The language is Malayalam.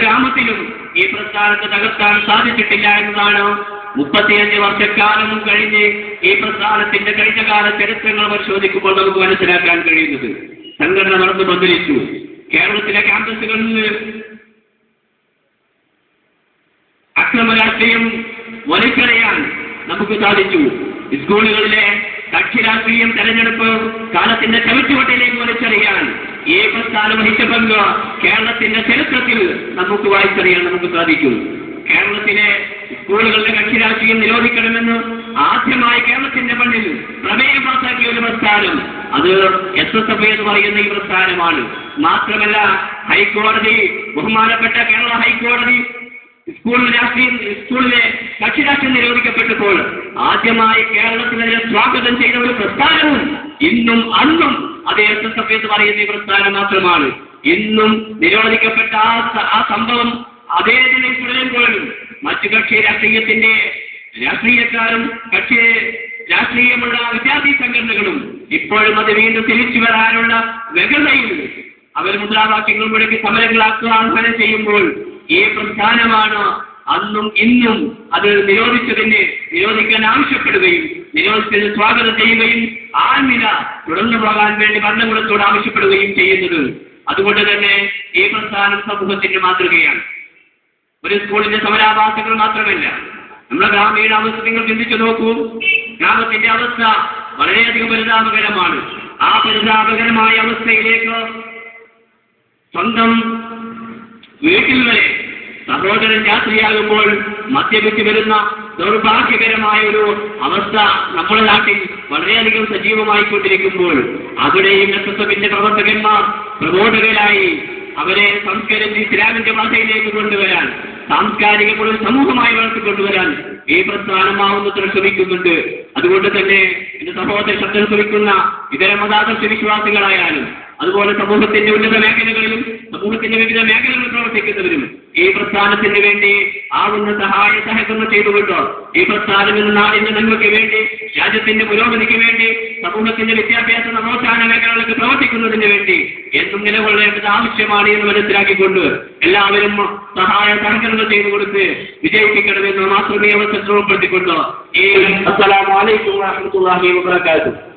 ഗ്രാമത്തിലും ഈ പ്രസ്ഥാനത്തെ തകർക്കാൻ സാധിച്ചിട്ടില്ല എന്നതാണ് 35 വർഷക്കാലം കഴിഞ്ഞ് ഈ പ്രസ്ഥാനത്തിന്റെ കഴിഞ്ഞകാല ചരിത്രങ്ങൾ പരിശോധിക്കുമ്പോൾ നമുക്ക് മനസ്സിലാക്കാൻ കഴിയുന്നത്. സംഘടന നടന്നു ബന്ധിച്ചു. കേരളത്തിലെ ക്യാമ്പസുകളിൽ അക്രമ രാഷ്ട്രീയം വലിച്ചെറിയാൻ നമുക്ക് സാധിച്ചു. സ്കൂളുകളിലെ കക്ഷി രാഷ്ട്രീയം തെരഞ്ഞെടുപ്പ് കാലത്തിന്റെ ചവിറ്റുകൊട്ടയിലേക്ക് വലിച്ചെറിയാൻ ഈ പ്രസ്ഥാനം വഹിച്ച പങ്ക് കേരളത്തിന്റെ ചരിത്രത്തിൽ നമുക്ക് വായിച്ചറിയാൻ നമുക്ക് സാധിക്കും. കേരളത്തിലെ സ്കൂളുകളിലെ കക്ഷി രാഷ്ട്രീയം നിരോധിക്കണമെന്ന് ആദ്യമായി കേരളത്തിന്റെ മണ്ണിൽ പ്രമേയം പാസാക്കിയ ഒരു പ്രസ്ഥാനം അത് SSF എന്ന് പറയുന്ന ഈ പ്രസ്ഥാനമാണ്. മാത്രമല്ല ഹൈക്കോടതി, ബഹുമാനപ്പെട്ട കേരള ഹൈക്കോടതി സ്കൂളിലെ കക്ഷി രാഷ്ട്രീയം നിരോധിക്കപ്പെട്ടപ്പോൾ ആദ്യമായി കേരളത്തിലെ സ്വാഗതം ചെയ്ത ഒരു പ്രസ്ഥാനവും ഇന്നും അന്നും അത് SSF എന്ന് പറയുന്ന ഈ പ്രസ്ഥാനം മാത്രമാണ്. ഇന്നും നിരോധിക്കപ്പെട്ട ആ സംഭവം അതേ നിലയിൽ തുടരുമ്പോഴും മറ്റു കക്ഷി രാഷ്ട്രീയത്തിന്റെ രാഷ്ട്രീയക്കാരും കക്ഷി രാഷ്ട്രീയമുള്ള വിദ്യാർത്ഥി സംഘടനകളും ഇപ്പോഴും അത് വീണ്ടും തിരിച്ചു വരാനുള്ള വ്യഗ്രതയിൽ അവർ മുദ്രാവാക്യങ്ങൾ മുഴക്കി സമരങ്ങളാക്കുക ആഹ്വാനം ചെയ്യുമ്പോൾ ഈ പ്രസ്ഥാനമാണ് അന്നും ഇന്നും അത് നിരോധിക്കാൻ ആവശ്യപ്പെടുകയും നിരോധിച്ചത് സ്വാഗതം ചെയ്യുകയും ആ നില തുടർന്നു പോകാൻ വേണ്ടി ഭരണകൂടത്തോട് ആവശ്യപ്പെടുകയും ചെയ്യുന്നത്. അതുകൊണ്ട് തന്നെ ഈ പ്രസ്ഥാനം സമൂഹത്തിന്റെ മാതൃകയാണ്. ഒരു സ്കൂളിന്റെ സമരാഭാസങ്ങൾ മാത്രമല്ല, നമ്മുടെ ഗ്രാമീണ അവസ്ഥ നിങ്ങൾ ചിന്തിച്ചു നോക്കൂ. ഗ്രാമത്തിന്റെ അവസ്ഥ വളരെയധികം പരിതാപകരമാണ്. ആ പരിതാപകരമായ അവസ്ഥയിലേക്ക് സ്വന്തം വീട്ടിൽ വരെ സഹോദരൻ രാത്രിയാകുമ്പോൾ മദ്യപിച്ച് വരുന്ന ദൗർഭാഗ്യകരമായ ഒരു അവസ്ഥ നമ്മുടെ നാട്ടിൽ വളരെയധികം സജീവമായിക്കൊണ്ടിരിക്കുമ്പോൾ അവിടെയും SSFന്റെ പ്രവർത്തകന്മാർ പ്രബോധകരായി അവരെ സംസ്കരിച്ച് ഇസ്ലാമിന്റെ ഭാഷയിലേക്ക് കൊണ്ടുവരാൻ, സാംസ്കാരിക സമൂഹമായി വളർത്തിക്കൊണ്ടുവരാൻ ഈ പ്രസ്ഥാനമാവുന്നത്ര ശ്രമിക്കുന്നുണ്ട്. അതുകൊണ്ട് തന്നെ എന്റെ സഹോദര ശബ്ദം ശ്രമിക്കുന്ന ഇതര മതാദർശ വിശ്വാസികളായാലും അതുപോലെ സമൂഹത്തിന്റെ ഉന്നത മേഖലകളിലും സമൂഹത്തിന്റെ വിവിധ മേഖലകളിൽ പ്രവർത്തിക്കുന്നവരും ഈ പ്രസ്ഥാനത്തിന് വേണ്ടി ആവുന്ന സഹായ സഹകരണം ചെയ്തുകൊണ്ട് ഈ പ്രസ്ഥാനം എന്ന നാടിന്റെ നന്മയ്ക്ക് വേണ്ടി, രാജ്യത്തിന്റെ പുരോഗതിക്ക് വേണ്ടി, സമൂഹത്തിന്റെ വിദ്യാഭ്യാസ നവോത്ഥാന മേഖലകൾക്ക് പ്രവർത്തിക്കുന്നതിന് വേണ്ടി എന്നും നിലകൊള്ളേണ്ടത് ആവശ്യമാണ് എന്ന് മനസ്സിലാക്കിക്കൊണ്ട് എല്ലാവരും സഹായ സഹകരണം ചെയ്തു കൊടുത്ത് വിജയിപ്പിക്കണമെന്ന് മാത്രമേ അവസരം ഉൾപ്പെടുത്തിക്കൊണ്ട് ഈ അസ്സലാമു അലൈക്കും വറഹ്മത്തുള്ളാഹി വബറകാതുഹു.